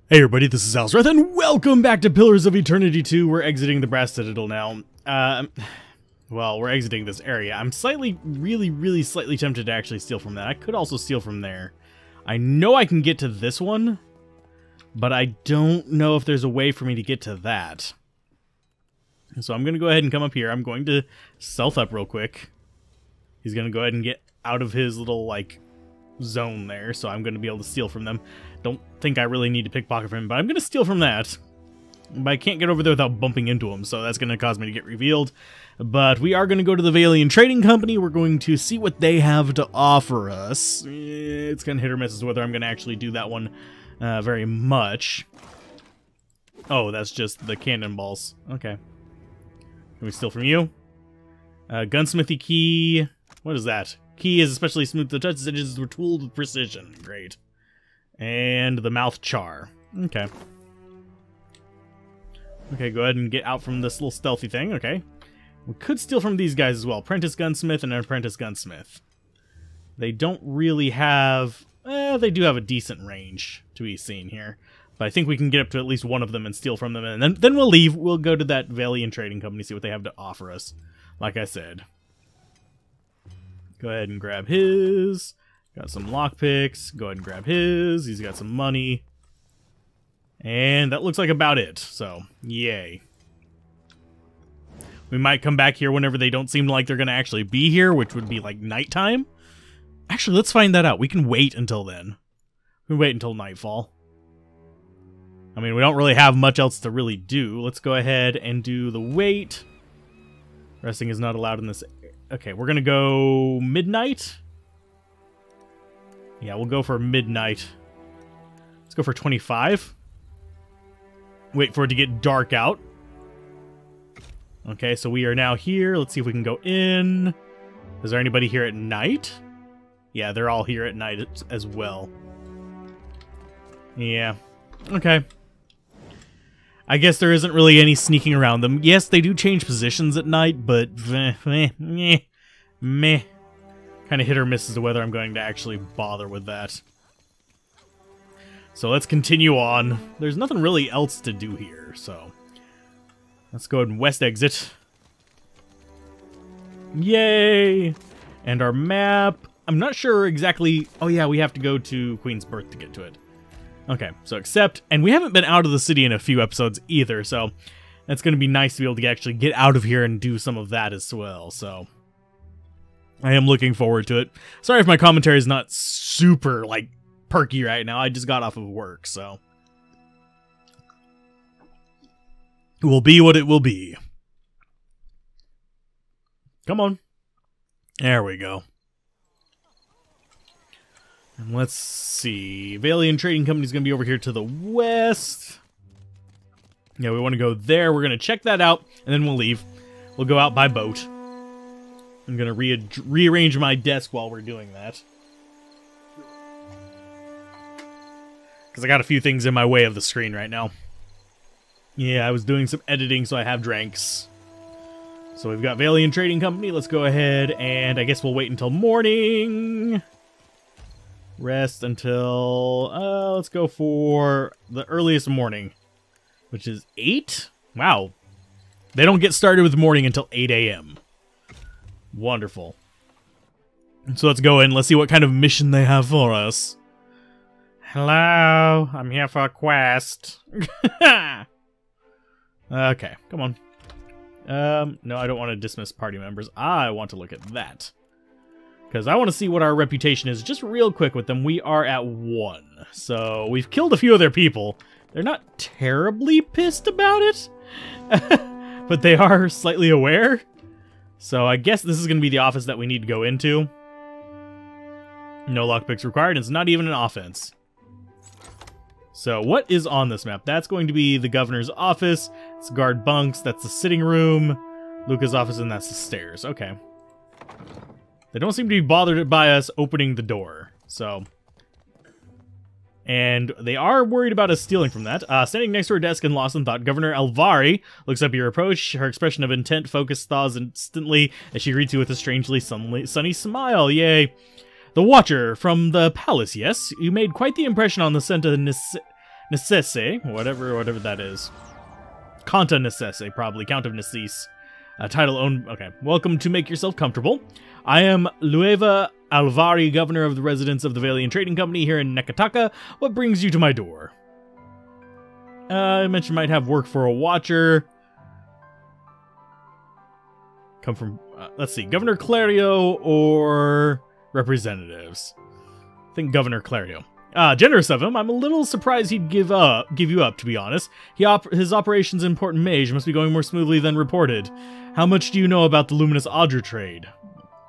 Hey everybody, this is Alzorath, and welcome back to Pillars of Eternity 2. We're exiting the Brass Citadel now. Well, we're exiting this area. I'm really slightly tempted to actually steal from that. I could also steal from there. I know I can get to this one, but I don't know if there's a way for me to get to that. So I'm going to go ahead and come up here. I'm going to stealth up real quick. He's going to go ahead and get out of his little, like, zone there, so I'm going to be able to steal from them. Don't think I really need to pickpocket from him, but I'm going to steal from that. But I can't get over there without bumping into him, so that's going to cause me to get revealed. But we are going to go to the Valian Trading Company. We're going to see what they have to offer us. It's kind of hit or miss as to whether I'm going to actually do that one very much. Oh, that's just the cannonballs. Okay. Can we steal from you? Gunsmithy key. What is that? Key is especially smooth to touch. Its edges were tooled with precision. Great. And the mouth char. Okay. Okay, go ahead and get out from this little stealthy thing. Okay. We could steal from these guys as well. Apprentice Gunsmith and an Apprentice Gunsmith. They don't really have... they do have a decent range to be seen here. But I think we can get up to at least one of them and steal from them. And then we'll leave. We'll go to that Valian Trading Company, see what they have to offer us. Like I said. Go ahead and grab his. Got some lockpicks. Go ahead and grab his. He's got some money. And that looks like about it. So, yay. We might come back here whenever they don't seem like they're going to actually be here, which would be like nighttime. Actually, let's find that out. We can wait until then. We can wait until nightfall. I mean, we don't really have much else to really do. Let's go ahead and do the wait. Resting is not allowed in this. Okay, we're going to go midnight. Yeah, we'll go for midnight. Let's go for 25. Wait for it to get dark out. Okay, so we are now here. Let's see if we can go in. Is there anybody here at night? Yeah, they're all here at night as well. Yeah. Okay. I guess there isn't really any sneaking around them. Yes, they do change positions at night, but meh. Kind of hit or miss as to whether I'm going to actually bother with that. So let's continue on. There's nothing really else to do here, so let's go ahead and west exit. Yay! And our map, I'm not sure exactly... Oh yeah, we have to go to Queen's Birth to get to it. Okay, so accept. And we haven't been out of the city in a few episodes either, so that's going to be nice to be able to actually get out of here and do some of that as well, so I am looking forward to it. Sorry if my commentary is not super, like, perky right now. I just got off of work, so it will be what it will be. Come on. There we go. And let's see. Valian Trading Company is going to be over here to the west. Yeah, we want to go there. We're going to check that out, and then we'll leave. We'll go out by boat. I'm going to rearrange my desk while we're doing that. Because I got a few things in my way of the screen right now. Yeah, I was doing some editing, so I have drinks. So we've got Valian Trading Company. Let's go ahead, and I guess we'll wait until morning. Rest until, let's go for the earliest morning, which is 8? Wow. They don't get started with morning until 8 a.m. Wonderful. So let's go in. Let's see what kind of mission they have for us. Hello, I'm here for a quest. Okay, come on. No, I don't want to dismiss party members. I want to look at that. Because I want to see what our reputation is just real quick with them. We are at 1. So we've killed a few of their people. They're not terribly pissed about it. But they are slightly aware. So I guess this is going to be the office that we need to go into. No lockpicks required. It's not even an offense. So what is on this map? That's going to be the governor's office. It's guard bunks. That's the sitting room. Luca's office, and that's the stairs. Okay. They don't seem to be bothered by us opening the door, so... And they are worried about us stealing from that. Standing next to her desk and lost in thought, Governor Alvari looks up your approach. Her expression of intent focus thaws instantly as she greets you with a strangely sunny smile. Yay. The Watcher from the palace, yes? You made quite the impression on the Necesse, whatever that is. Conta Necesse, probably. Count of Necesse. Title owned... Okay. Welcome to make yourself comfortable. I am Lueva Alvari, governor of the residents of the Valian Trading Company here in Nekataka. What brings you to my door? I mentioned might have work for a watcher. Come from... let's see. Governor Clario or representatives? I think Governor Clario. Generous of him. I'm a little surprised he'd give you up, to be honest. His operations in Port Mage must be going more smoothly than reported. How much do you know about the Luminous Audra trade?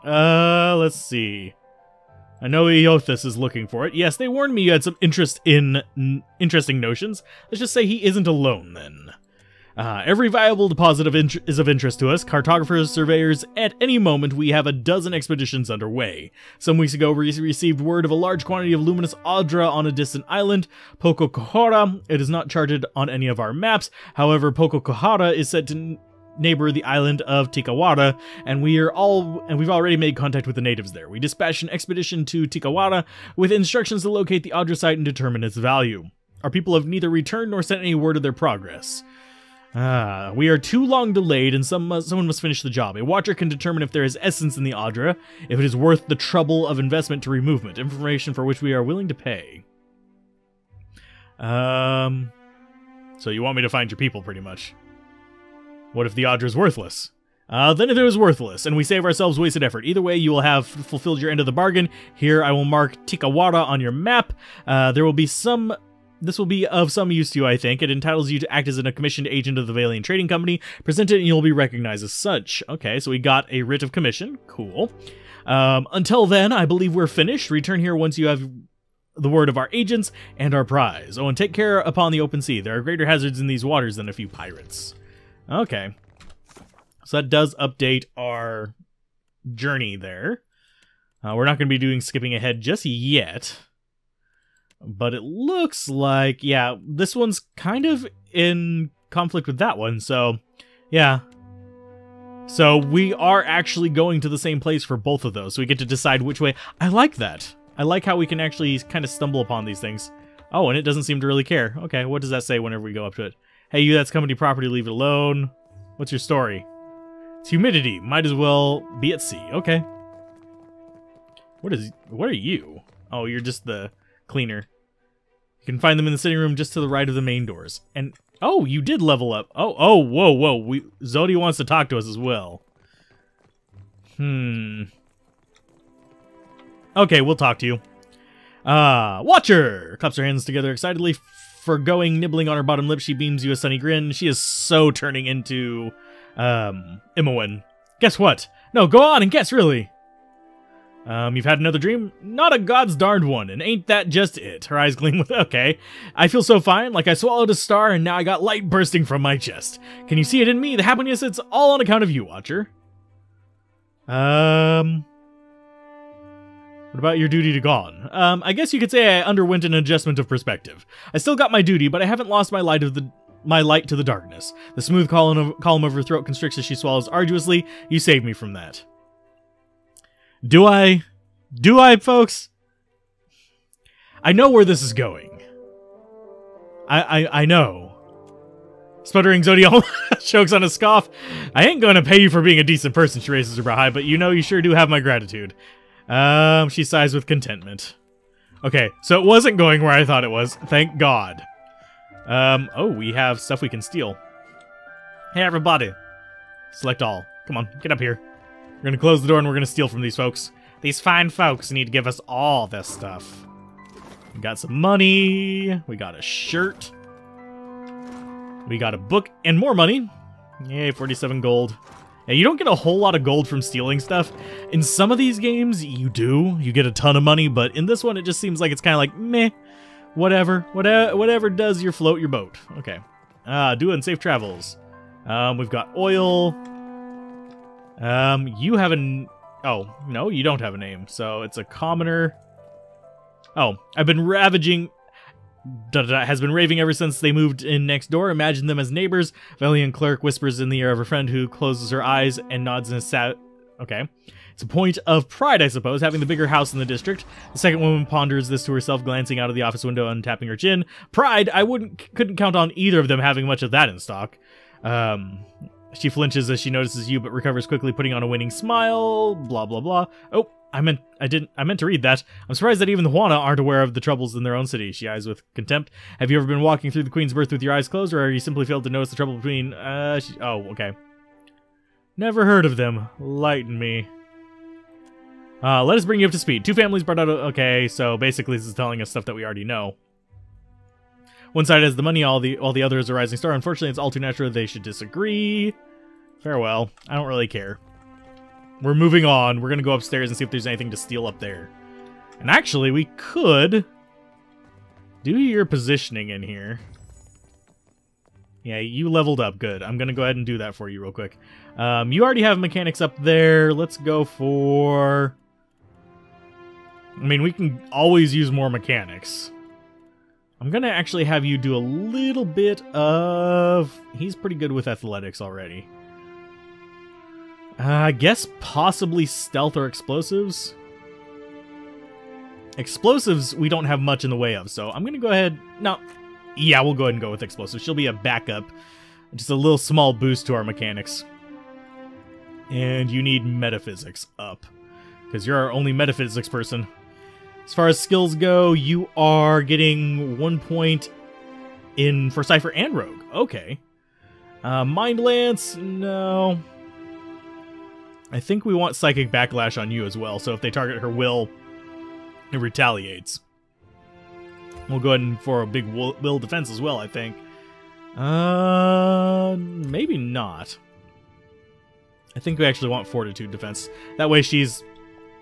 Let's see. I know Eothas is looking for it. Yes, they warned me you had some interest in interesting notions. Let's just say he isn't alone, then. Every viable deposit is of interest to us. Cartographers, surveyors, at any moment we have a dozen expeditions underway. Some weeks ago we received word of a large quantity of luminous audra on a distant island, Pococohara. It is not charted on any of our maps. However, Pococohara is said to neighbor the island of Tikawara, and we've already made contact with the natives there. We dispatched an expedition to Tikawara with instructions to locate the audra site and determine its value. Our people have neither returned nor sent any word of their progress. We are too long delayed, and someone must finish the job. A watcher can determine if there is essence in the Audra, if it is worth the trouble of investment to removement, information for which we are willing to pay. So you want me to find your people, pretty much. What if the Audra is worthless? Then if it was worthless, and we save ourselves wasted effort. Either way, you will have fulfilled your end of the bargain. Here, I will mark Tikawara on your map. This will be of some use to you, I think. It entitles you to act as a commissioned agent of the Valian Trading Company. Present it and you'll be recognized as such. Okay, so we got a writ of commission. Cool. Until then, I believe we're finished. Return here once you have the word of our agents and our prize. Oh, and take care upon the open sea. There are greater hazards in these waters than a few pirates. Okay. So that does update our journey there. We're not going to be doing skipping ahead just yet. But it looks like, yeah, this one's kind of in conflict with that one, so, yeah. So we are actually going to the same place for both of those, so we get to decide which way. I like that. I like how we can actually kind of stumble upon these things. Oh, and it doesn't seem to really care. Okay, what does that say whenever we go up to it? Hey, you, that's company property, leave it alone. What's your story? It's humidity. Might as well be at sea. Okay. What are you? Oh, you're just the cleaner. You can find them in the sitting room just to the right of the main doors. And, oh, you did level up. Oh, whoa. Zodi wants to talk to us as well. Okay, we'll talk to you. Watcher! Claps her hands together excitedly, forgoing nibbling on her bottom lip. She beams you a sunny grin. She is so turning into, Imowen. Guess what? No, go on and guess, really. You've had another dream? Not a god's darned one, and ain't that just it? Her eyes gleam with, okay. I feel so fine, like I swallowed a star, and now I got light bursting from my chest. Can you see it in me? The happiness, it's all on account of you, Watcher. What about your duty to gone? I guess you could say I underwent an adjustment of perspective. I still got my duty, but I haven't lost my light to the darkness. The smooth column of her throat constricts as she swallows arduously. You saved me from that. Do I, folks? I know where this is going. I know. Sputtering Zodiac chokes on a scoff. I ain't gonna pay you for being a decent person, she raises her brow high, but you know you sure do have my gratitude. She sighs with contentment. Okay, so it wasn't going where I thought it was. Thank God. Oh, we have stuff we can steal. Hey, everybody. Select all. Come on, get up here. We're gonna close the door and we're gonna steal from these folks. These fine folks need to give us all this stuff. We got some money. We got a shirt. We got a book and more money. Yay, 47 gold. Yeah, you don't get a whole lot of gold from stealing stuff. In some of these games, you do. You get a ton of money, but in this one, it just seems like it's kind of like, meh. Whatever does your float your boat. Okay. Doing safe travels. We've got oil. You have oh, no, you don't have a name, so it's a commoner. Oh, I've been ravaging... has been raving ever since they moved in next door. Imagine them as neighbors. Valiant clerk whispers in the ear of her friend who closes her eyes and nods in a okay. It's a point of pride, I suppose, having the bigger house in the district. The second woman ponders this to herself, glancing out of the office window and tapping her chin. Pride? I couldn't count on either of them having much of that in stock. She flinches as she notices you, but recovers quickly, putting on a winning smile. Blah, blah, blah. Oh, I meant to read that. I'm surprised that even the Juana aren't aware of the troubles in their own city. She eyes with contempt. Have you ever been walking through the Queen's Birth with your eyes closed, or are you simply failed to notice the trouble between, oh, okay. Never heard of them. Lighten me. Let us bring you up to speed. Two families brought out okay, so basically this is telling us stuff that we already know. One side has the money, all the other is a rising star. Unfortunately, it's all too natural they should disagree. Farewell. I don't really care. We're moving on. We're gonna go upstairs and see if there's anything to steal up there. And actually, we could do your positioning in here. Yeah, you leveled up. Good. I'm gonna go ahead and do that for you real quick. You already have mechanics up there. Let's go for... I mean, we can always use more mechanics. I'm gonna actually have you do a little bit of... He's pretty good with athletics already. I guess possibly stealth or explosives. Explosives we don't have much in the way of, so I'm gonna go ahead... No, yeah, we'll go ahead and go with explosives. She'll be a backup. Just a little small boost to our mechanics. And you need metaphysics up, because you're our only metaphysics person. As far as skills go, you are getting 1 point in for Cypher and Rogue. Okay. Mind Lance, no. I think we want Psychic Backlash on you as well, so if they target her will, it retaliates. We'll go ahead and for a big will defense as well, I think. Maybe not. I think we actually want Fortitude defense. That way she's...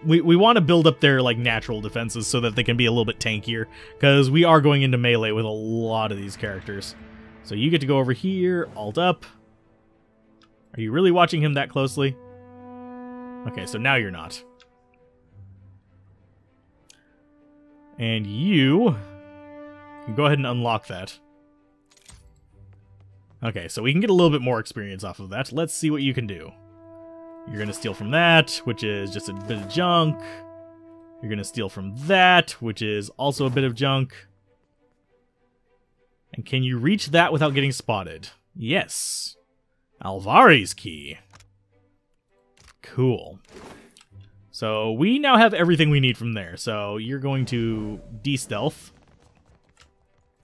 We want to build up their like natural defenses so that they can be a little bit tankier, because we are going into melee with a lot of these characters. So you get to go over here, alt up. Are you really watching him that closely? Okay, so now you're not. And you can go ahead and unlock that. Okay, so we can get a little bit more experience off of that. Let's see what you can do. You're going to steal from that, which is just a bit of junk. You're going to steal from that, which is also a bit of junk. And can you reach that without getting spotted? Yes. Alvari's key. Cool. So we now have everything we need from there. So you're going to de-stealth.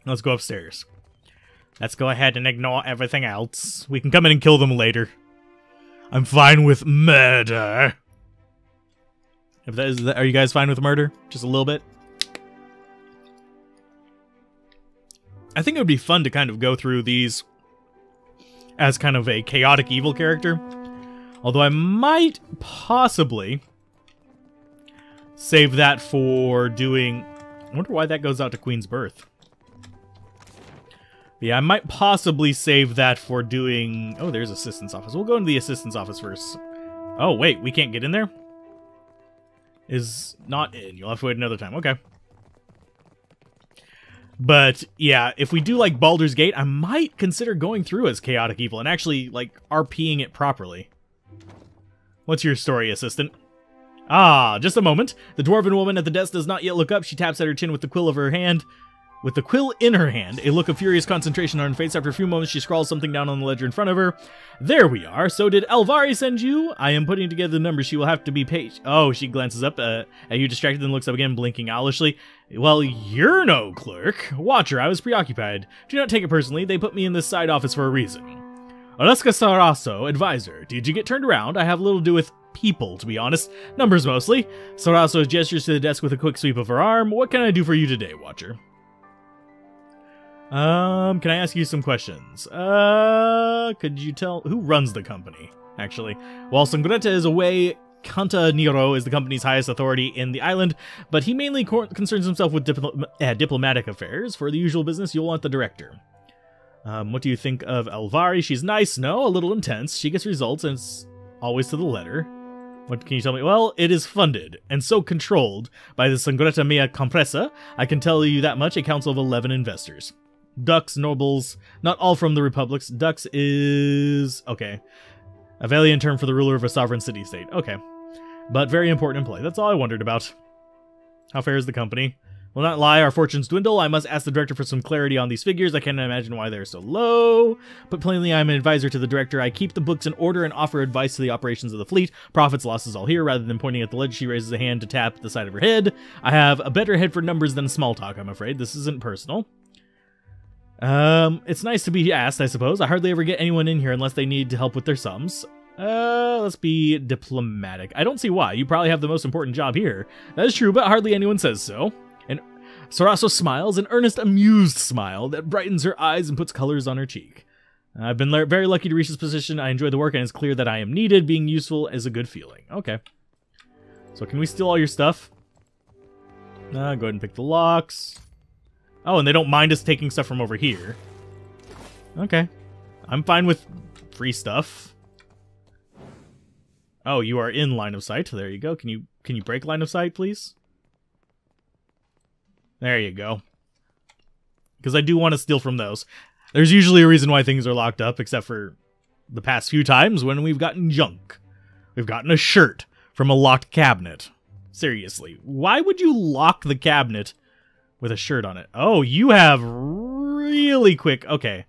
Let's go upstairs. Let's go ahead and ignore everything else. We can come in and kill them later. I'm fine with murder. If that is, are you guys fine with murder? Just a little bit? I think it would be fun to kind of go through these as kind of a chaotic evil character. Although I might possibly save that for doing... I wonder why that goes out to Queen's Birth. Yeah, I might possibly save that for doing... Oh, there's Assistant's Office. We'll go into the Assistant's Office first. Oh, wait, we can't get in there? Is not in. You'll have to wait another time. Okay. But, yeah, if we do, like, Baldur's Gate, I might consider going through as Chaotic Evil and actually, like, RPing it properly. What's your story, Assistant? Ah, just a moment. The dwarven woman at the desk does not yet look up. She taps at her chin with the quill of her hand. With the quill in her hand, a look of furious concentration on her face. After a few moments, she scrawls something down on the ledger in front of her. There we are. So did Alvari send you? I am putting together the numbers. She will have to be paid. Oh, she glances up at you distracted and looks up again, blinking owlishly. Well, you're no clerk. Watcher, I was preoccupied. Do not take it personally. They put me in this side office for a reason. Alaska Sarasso, advisor. Did you get turned around? I have little to do with people, to be honest. Numbers mostly. Sarasso gestures to the desk with a quick sweep of her arm. What can I do for you today, Watcher? Can I ask you some questions? Could you tell who runs the company, actually? While Sangreta is away, Kanta Nero is the company's highest authority in the island, but he mainly concerns himself with diplomatic affairs. For the usual business, you'll want the director. What do you think of Alvari? She's nice, no? A little intense. She gets results, and it's always to the letter. What can you tell me? Well, it is funded, and so controlled, by the Sangreta Mea Compressa. I can tell you that much, a council of 11 investors. Dux, nobles, not all from the republics. Dux is... okay. A Valian term for the ruler of a sovereign city-state. Okay. but very important in play. That's all I wondered about. How fair is the company? Will not lie, our fortunes dwindle. I must ask the director for some clarity on these figures. I cannot imagine why they're so low. But plainly, I'm an advisor to the director. I keep the books in order and offer advice to the operations of the fleet. Profits, losses, all here. Rather than pointing at the ledger, she raises a hand to tap the side of her head. I have a better head for numbers than small talk, I'm afraid. This isn't personal. It's nice to be asked, I suppose. I hardly ever get anyone in here unless they need help with their sums. Let's be diplomatic. I don't see why. You probably have the most important job here. That is true, but hardly anyone says so. And Soraso smiles, an earnest, amused smile that brightens her eyes and puts colors on her cheek. I've been very lucky to reach this position. I enjoy the work, and it's clear that I am needed. Being useful is a good feeling. Okay. So can we steal all your stuff? Go ahead and pick the locks. Oh, and they don't mind us taking stuff from over here. Okay. I'm fine with free stuff. Oh, you are in line of sight. There you go. Can you break line of sight, please? There you go. Because I do want to steal from those. There's usually a reason why things are locked up, except for the past few times when we've gotten junk. We've gotten a shirt from a locked cabinet. Seriously. Why would you lock the cabinet with a shirt on it? Oh, you have really quick... Okay.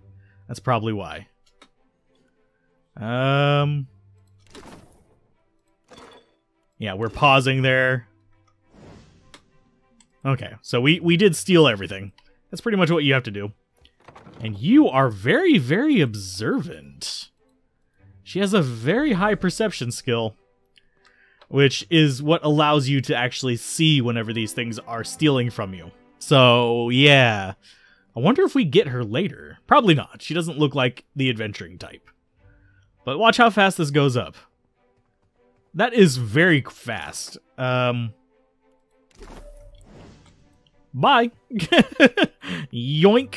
That's probably why. Yeah, we're pausing there. Okay, so we did steal everything. That's pretty much what you have to do. And you are very, very observant. She has a very high perception skill, which is what allows you to actually see whenever these things are stealing from you. So, yeah. I wonder if we get her later. Probably not. She doesn't look like the adventuring type. But watch how fast this goes up. That is very fast. Bye. Yoink.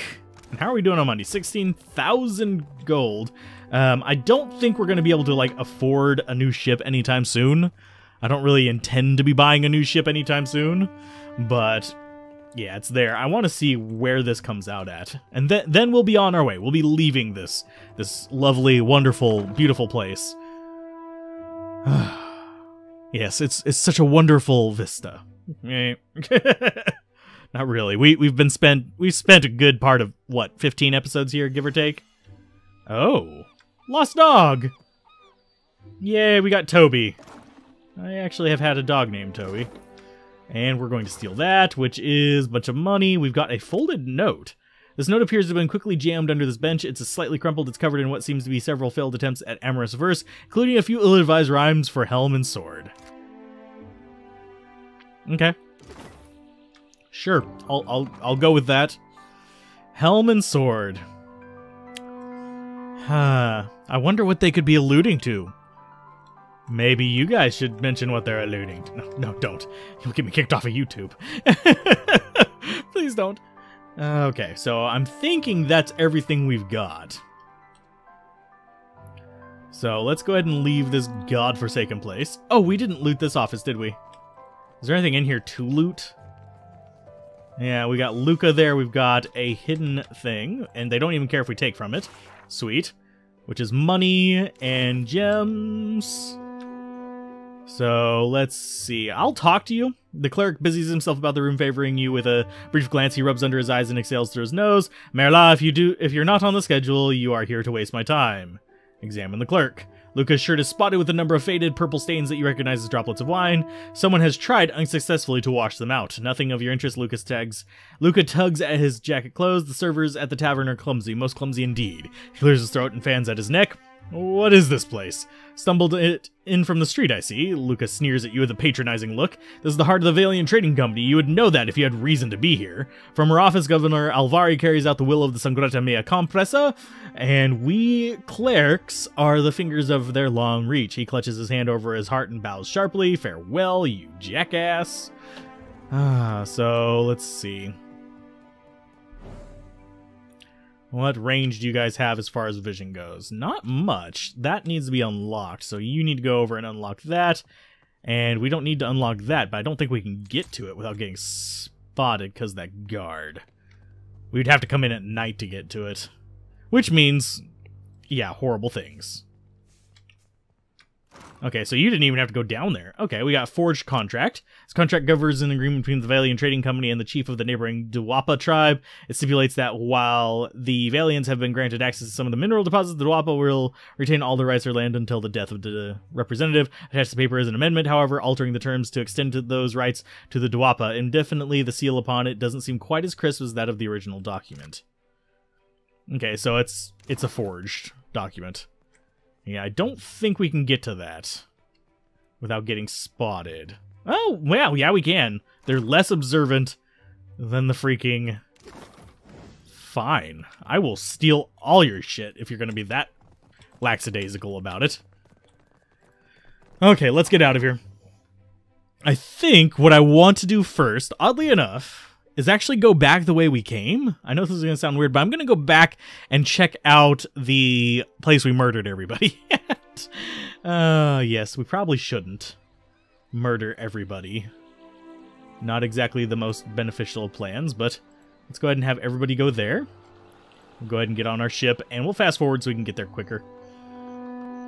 And how are we doing on money? 16,000 gold. I don't think we're going to be able to, like, afford a new ship anytime soon. I don't really intend to be buying a new ship anytime soon. But, yeah, it's there. I want to see where this comes out at. And then we'll be on our way. We'll be leaving this lovely, wonderful, beautiful place. Yes, it's such a wonderful vista. Not really. We've spent a good part of what, 15 episodes here, give or take. Oh, lost dog. Yay, we got Toby. I actually have had a dog named Toby. And we're going to steal that, which is a bunch of money. We've got a folded note. This note appears to have been quickly jammed under this bench. It's slightly crumpled. It's covered in what seems to be several failed attempts at amorous verse, including a few ill-advised rhymes for helm and sword. Okay. Sure, I'll go with that. Helm and sword. I wonder what they could be alluding to. Maybe you guys should mention what they're alluding to. No, don't. You'll get me kicked off of YouTube. Please don't. Okay, so I'm thinking that's everything we've got. So let's go ahead and leave this godforsaken place. Oh, we didn't loot this office, did we? Is there anything in here to loot? Yeah, we got Luca there. We've got a hidden thing, and they don't even care if we take from it. Sweet. Which is money and gems. So, let's see. I'll talk to you. The cleric busies himself about the room, favoring you with a brief glance. He rubs under his eyes and exhales through his nose. Merla, if you're not on the schedule, you are here to waste my time. Examine the clerk. Luca's shirt is spotted with a number of faded purple stains that you recognize as droplets of wine. Someone has tried unsuccessfully to wash them out. Nothing of your interest, Luca tugs at his jacket clothes. The servers at the tavern are clumsy, most clumsy indeed. He clears his throat and fans at his neck. What is this place? Stumbled it in from the street, I see. Lucas sneers at you with a patronizing look. This is the heart of the Valiant Trading Company. You would know that if you had reason to be here. From her office, Governor Alvari carries out the will of the Sangrata Mea Compressa, and we clerics are the fingers of their long reach. He clutches his hand over his heart and bows sharply. Farewell, you jackass. So let's see. What range do you guys have as far as vision goes? Not much. That needs to be unlocked, so you need to go over and unlock that. And we don't need to unlock that, but I don't think we can get to it without getting spotted because of that guard. We'd have to come in at night to get to it. Which means, yeah, horrible things. Okay, so you didn't even have to go down there. Okay, we got Forged Contract. This contract governs an agreement between the Valian Trading Company and the chief of the neighboring Duwapa tribe. It stipulates that while the Valians have been granted access to some of the mineral deposits, the Duwapa will retain all the rights to their land until the death of the representative. Attached to the paper is an amendment, however, altering the terms to extend those rights to the Duwapa indefinitely. The seal upon it doesn't seem quite as crisp as that of the original document. Okay, so it's a forged document. Yeah, I don't think we can get to that without getting spotted. Oh, well, yeah, we can. They're less observant than the freaking... Fine. I will steal all your shit if you're going to be that lackadaisical about it. Okay, let's get out of here. I think what I want to do first, oddly enough, is actually go back the way we came. I know this is going to sound weird, but I'm going to go back and check out the place we murdered everybody at. Yes, we probably shouldn't murder everybody. Not exactly the most beneficial of plans, but let's go ahead and have everybody go there. We'll go ahead and get on our ship, and we'll fast forward so we can get there quicker.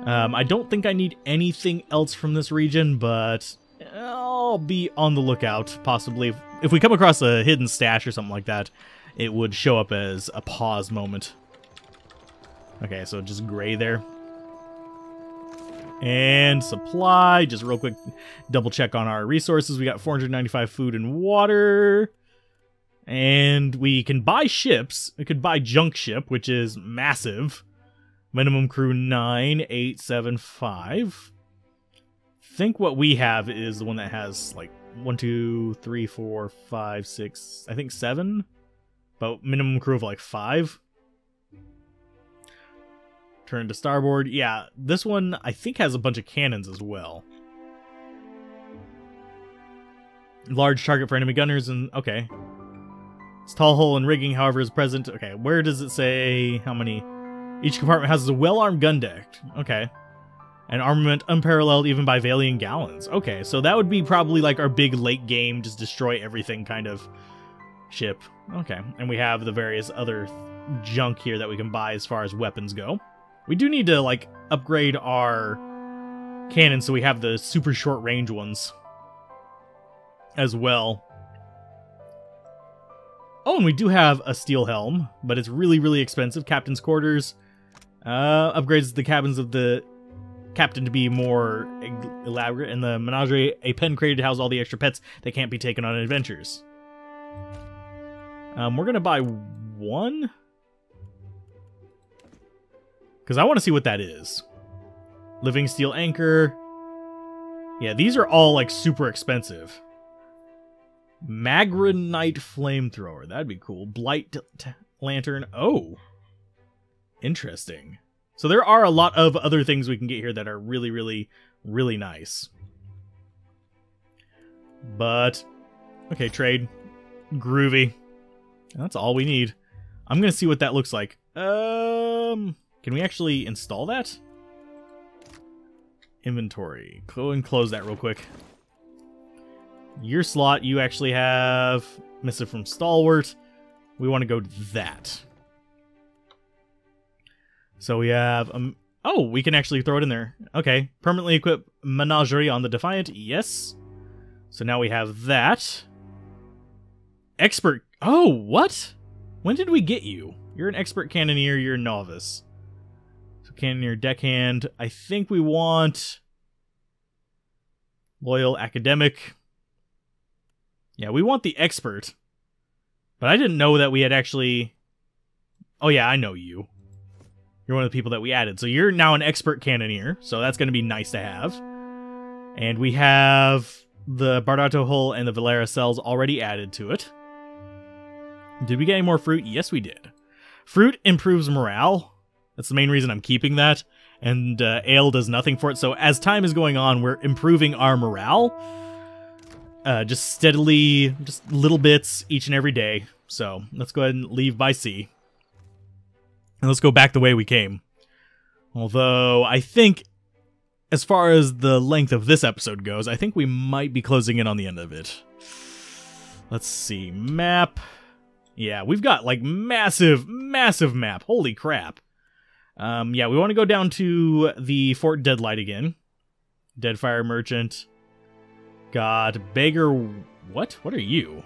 I don't think I need anything else from this region, but I'll be on the lookout, possibly. If we come across a hidden stash or something like that, it would show up as a pause moment. Okay, so just gray there. And supply, just real quick, double check on our resources. We got 495 food and water. And we can buy ships. We could buy junk ship, which is massive. Minimum crew 9875. Think what we have is the one that has like 1, 2, 3, 4, 5, 6, I think 7, but minimum crew of like 5. Turn to starboard. Yeah, this one I think has a bunch of cannons as well. Large target for enemy gunners, and okay. It's tall hull and rigging, however, is present. Okay, where does it say how many? Each compartment has a well-armed gun deck. Okay. And armament unparalleled even by Valian gallons. Okay, so that would be probably like our big late game, just destroy everything kind of ship. Okay, and we have the various other junk here that we can buy as far as weapons go. We do need to like upgrade our cannons so we have the super short range ones as well. Oh, and we do have a steel helm, but it's really, really expensive. Captain's quarters upgrades the cabins of the captain to be more elaborate, and the menagerie, a pen created to house all the extra pets that can't be taken on adventures. We're gonna buy one because I want to see what that is. Living steel anchor. Yeah, these are all like super expensive. Magranite flamethrower, that'd be cool. Blight lantern. Oh, interesting. So there are a lot of other things we can get here that are really, really, really nice. But, okay, trade. Groovy. That's all we need. I'm going to see what that looks like. Can we actually install that? Inventory. Go and close that real quick. Your slot, you actually have missive from Stalwart. We want to go to that. So we have, oh, we can actually throw it in there. Okay, permanently equip Menagerie on the Defiant, yes. So now we have that. Expert, oh, what? When did we get you? You're an expert cannoneer, you're a novice. So cannoneer, deckhand, I think we want loyal academic. Yeah, we want the expert. But I didn't know that we had actually, oh yeah, I know you. You're one of the people that we added. So you're now an expert cannoneer. So that's going to be nice to have. And we have the Bardato hull and the Valera cells already added to it. Did we get any more fruit? Yes, we did. Fruit improves morale. That's the main reason I'm keeping that. And ale does nothing for it. So as time is going on, we're improving our morale. Just steadily, just little bits each and every day. So let's go ahead and leave by sea. And let's go back the way we came. Although, I think, as far as the length of this episode goes, I think we might be closing in on the end of it. Let's see. Map. Yeah, we've got, like, massive, massive map. Holy crap. Yeah, we want to go down to the Fort Deadlight again. Deadfire merchant. Got beggar. What? What are you?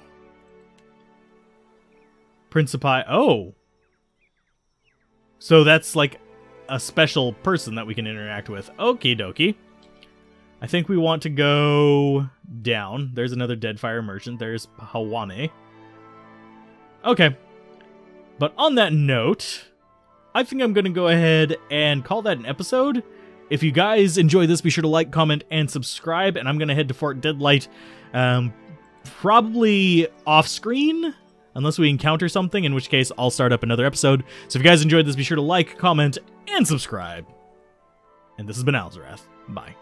Principi. Oh. So that's like a special person that we can interact with. Okie dokie. I think we want to go down. There's another Deadfire merchant. There's Hawane. Okay. But on that note, I think I'm going to go ahead and call that an episode. If you guys enjoy this, be sure to like, comment, and subscribe. And I'm going to head to Fort Deadlight, probably off-screen, unless we encounter something, in which case I'll start up another episode. So if you guys enjoyed this, be sure to like, comment, and subscribe. And this has been Alzorath. Bye.